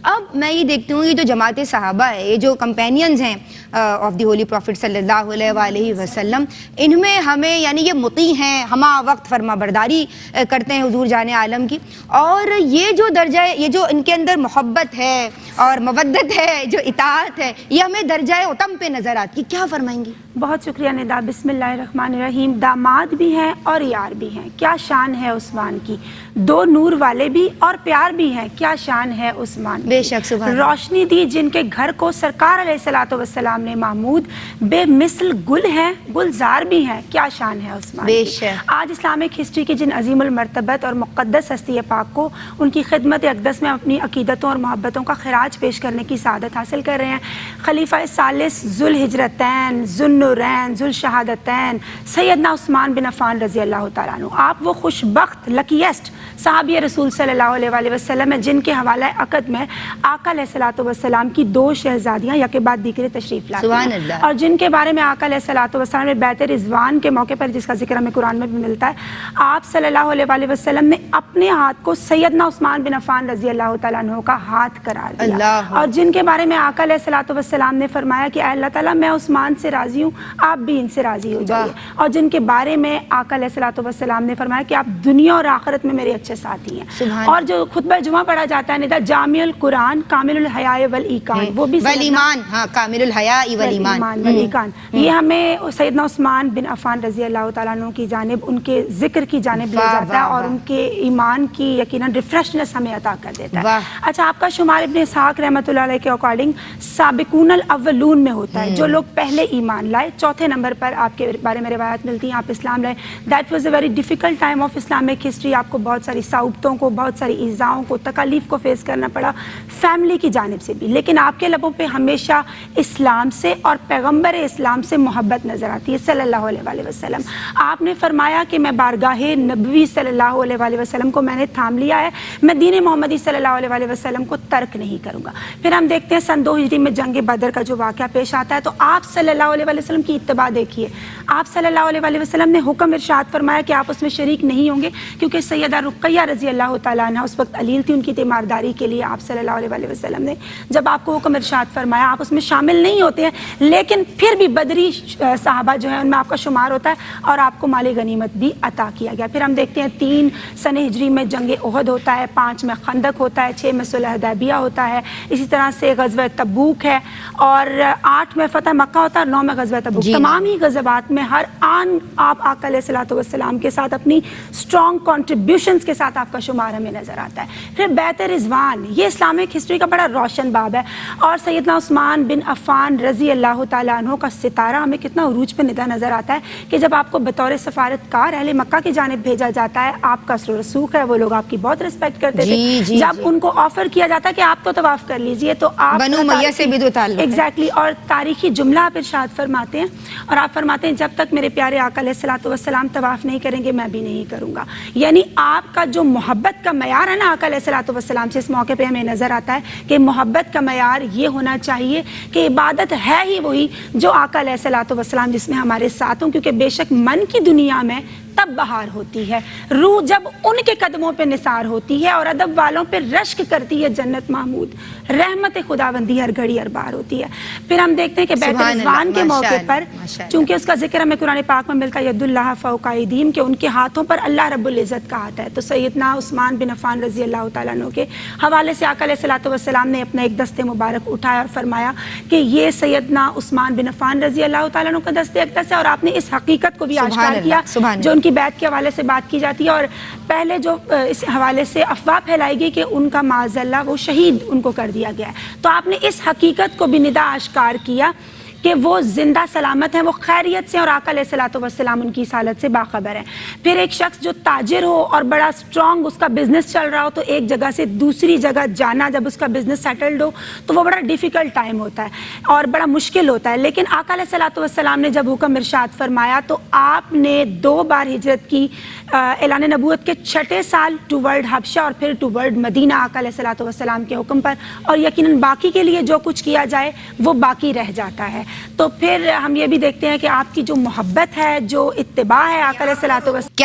اب میں یہ دیکھتی ہوں یہ جو جماعت صحابہ ہے، یہ جو کمپینینز ہیں آف دی ہولی پروفٹ صلی اللہ علیہ وآلہ وسلم، ان میں ہمیں یعنی یہ مطیع ہیں، ہمہ وقت فرما برداری کرتے ہیں حضور جان عالم کی، اور یہ جو درجہ ہے، یہ جو ان کے اندر محبت ہے اور مودت ہے، جو اطاعت ہے، یہ ہمیں درجہ اتم پہ نظر آتی ہے. کیا فرمائیں گی؟ بہت شکریہ ندا. بسم اللہ الرحمن الرحیم. داماد بھی ہیں اور یار بھی ہیں، کیا شان ہے عثمان کی. دو نور والے بھی اور پیار بھی ہیں، کیا شان ہے عثمان کی. بے شک سبحان. روشنی دی جن کے گھر کو سرکار علیہ الصلوۃ والسلام نے محمود. بے مثل گل ہیں، گلزار بھی ہیں، کیا شان ہے عثمان بے کی. شک. آج اسلامک ہسٹری کی جن عظیم المرتبت اور مقدس ہستی پاک کو ان کی خدمت اقدس میں اپنی عقیدتوں اور محبتوں کا خراج پیش کرنے کی سعادت حاصل کر رہے ہیں، خلیفہ ثالث ذوالہجرتین ذوالنورین ذوالشہادتین سیدنا عثمان بن عفان رضی اللہ تعالیٰ عنہ. آپ وہ خوش بخت لکیسٹ صحابی رسول صلی اللہ علیہ وآلہ وسلم ہیں جن کے حوالہ عقد میں آقا علیہ الصلوۃ والسلام کی دو شہزادیاں یک بعد دیگر تشریف لاتی سبحان ہیں، اللہ. اور جن کے بارے میں آقا علیہ الصلوۃ والسلام نے بیعت رضوان کے موقع پر، جس کا ذکر ہمیں قرآن میں بھی ملتا ہے، آپ صلی اللہ علیہ وآلہ وسلم نے اپنے ہاتھ کو سیدنا عثمان بن عفان رضی اللہ تعالیٰ عنہ کا ہاتھ قرار دیا. اللہ. اور جن کے بارے میں آقا علیہ الصلوۃ والسلام نے فرمایا کہ اے اللہ تعالیٰ میں عثمان سے راضی ہوں، آپ بھی ان سے راضی ہو جائیے. اور جن کے بارے میں آقا علیہ الصلوۃ والسلام نے فرمایا کہ آپ دنیا اور آخرت میں میرے اچھے ساتھی ہیں. اور جو خطبہ جمعہ پڑھا جاتا ہے ندا، جامع القرآن کامل الحیاء والایقان، وہ بھی والایمان، ہاں کامل الحیاء والایمان، یہ ہمیں سیدنا عثمان بن عفان رضی اللہ تعالیٰ عنہ کی جانب، ان کے ذکر کی جانب لے جاتا ہے اور ان کے ایمان کی یقیناً ریفریشنس ہمیں عطا کر دیتا ہے. اچھا، آپ کا شمار ابن اسحاق رحمۃ اللہ علیہ کے اکارڈنگ سابقون الاولون میں ہوتا ہے، جو لوگ پہلے ایمان لائے. چوتھے نمبر پر آپ کے بارے میں روایت ملتی ہیں، آپ اسلام لائے. That was a very difficult time of Islamic history. آپ کو بہت ساری صعوبتوں کو، بہت ساری ایذاؤں کو، تکالیف کو فیس کرنا پڑا فیملی کی جانب سے بھی، لیکن آپ کے لبوں پہ ہمیشہ اسلام سے اور پیغمبر اسلام سے محبت نظر آتی ہے صلی اللہ علیہ وآلہ وسلم. آپ نے فرمایا کہ میں بارگاہ نبوی صلی اللہ علیہ وآلہ وسلم کو میں نے تھام لیا ہے، میں دین محمدی صلی اللہ علیہ وآلہ وسلم کو ترک نہیں کروں گا. پھر ہم دیکھتے ہیں سن 2 ہجری میں جنگ بدر کا جو واقعہ پیش آتا ہے، تو آپ صلی اللہ علیہ وآلہ وسلم کی اتباع دیکھیے. آپ صلی اللہ علیہ وآلہ وسلم نے حکم ارشاد فرمایا کہ آپ اس میں شریک نہیں ہوں گے، کیونکہ سیدہ رقیہ رضی اللہ تعالیٰ عنہ اس وقت علیل تھی، ان کی تیمارداری کے لیے آپ صلی اللہ علیہ وآلہ وسلم نے جب آپ کو حکم ارشاد فرمایا، آپ اس میں شامل نہیں ہوتے ہیں، لیکن پھر بھی بدری صحابہ جو ہیں ان میں آپ کا شمار ہوتا ہے اور آپ کو مال غنیمت بھی عطا کیا گیا. پھر ہم دیکھتے ہیں 3 سن ہجری میں جنگ احد ہوتا ہے، 5 میں خندق ہوتا ہے، 6 میں صلح حدیبیہ ہوتا ہے، اسی طرح سے غزوہ تبوک ہے، اور 8 میں فتح مکہ ہوتا ہے، اور 9 میں غزوہ تبوک. تمام ہی غزوات میں ہر آن آپ آقا علیہ الصلوۃ والسلام کے ساتھ اپنی اسٹرانگ کنٹریبیوشنز کے ساتھ آپ کا شمار ہمیں نظر آتا ہے. پھر بیعت رضوان، یہ اسلامک ہسٹری کا بڑا روشن باب ہے، اور سیدنا عثمان بن عفان رضی اللہ تعالیٰ عنہ کا ستارہ ہمیں کتنا عروج پہ نظر آتا ہے کہ جب آپ کو بطور سفارتکار اہل مکہ کی جانب بھیجا جاتا ہے، آپ کا اثر و رسوخ ہے، وہ لوگ آپ کی بہت رسپیکٹ کرتے تھے. جب ان کو آفر کیا جاتا ہے کہ آپ تو طواف کر لیجئے، تو آپ بنو امیہ سے بھی دو تعلق ہے. ایگزیکٹلی. اور تاریخی جملہ آپ ارشاد فرماتے ہیں، اور آپ فرماتے ہیں جب تک میرے پیارے آقا علیہ الصلوۃ والسلام طواف نہیں کریں گے، میں بھی نہیں کروں گا. یعنی آپ کا جو محبت کا معیار ہے نا آقا علیہ الصلوۃ والسلام سے، اس موقع پہ ہمیں نظر آتا ہے کہ محبت کا معیار یہ ہونا چاہیے کہ عبادت ہے ہی وہی جو آقا علیہ الصلوۃ والسلام جس میں ہمارے ساتھ ہوں، کیونکہ بے شک من کی دنیا میں تب بہار ہوتی ہے، روح جب ان کے قدموں پہ نثار ہوتی ہے، اور ادب والوں پہ رشک کرتی ہے جنت محمود، رحمت خداوندی ہر گھڑی ہر بار ہوتی ہے. پھر ہم دیکھتے ہیں کہ بیعت رضوان کے موقع پر چونکہ اس کا ذکر ہمیں قرآن پاک میں ملتا ہے، ید اللہ فوق ایدیہم، کہ ان کے ہاتھوں پر اللہ رب العزت کا ہاتھ ہے. تو سیدنا عثمان بن عفان رضی اللہ تعالیٰ عنہ کے حوالے سے آقا علیہ الصلوۃ والسلام نے اپنا ایک دست مبارک اٹھایا اور فرمایا کہ یہ سیدنا عثمان بن عفان رضی اللہ تعالیٰ عنہ کا دست اقدس ہے. اور آپ نے اس حقیقت کو بھی آشکار کیا جو ان کی بیعت کے حوالے سے بات کی جاتی ہے، اور پہلے جو اس حوالے سے افواہ پھیلائی گئی کہ ان کا معاذ اللہ وہ شہید ان کو کر دیا گیا ہے، تو آپ نے اس حقیقت کو بھی ندا آشکار کیا کہ وہ زندہ سلامت ہیں، وہ خیریت سے، اور آقا علیہ الصلوۃ والسلام ان کی اس حالت سے باخبر ہیں. پھر ایک شخص جو تاجر ہو اور بڑا اسٹرانگ اس کا بزنس چل رہا ہو، تو ایک جگہ سے دوسری جگہ جانا جب اس کا بزنس سیٹلڈ ہو تو وہ بڑا ڈیفیکلٹ ٹائم ہوتا ہے اور بڑا مشکل ہوتا ہے. لیکن آقا علیہ الصلوۃ والسلام نے جب حکم ارشاد فرمایا تو آپ نے 2 بار ہجرت کی، اعلان نبوت کے 6 سال ٹوورڈ حبشہ اور پھر ٹوورڈ مدینہ آقا علیہ الصلوۃ والسلام کے حکم پر، اور یقیناً باقی کے لیے جو کچھ کیا جائے وہ باقی رہ جاتا ہے. تو پھر ہم یہ بھی دیکھتے ہیں کہ آپ کی جو محبت ہے، جو اتباع ہے آقا علیہ الصلوۃ والسلام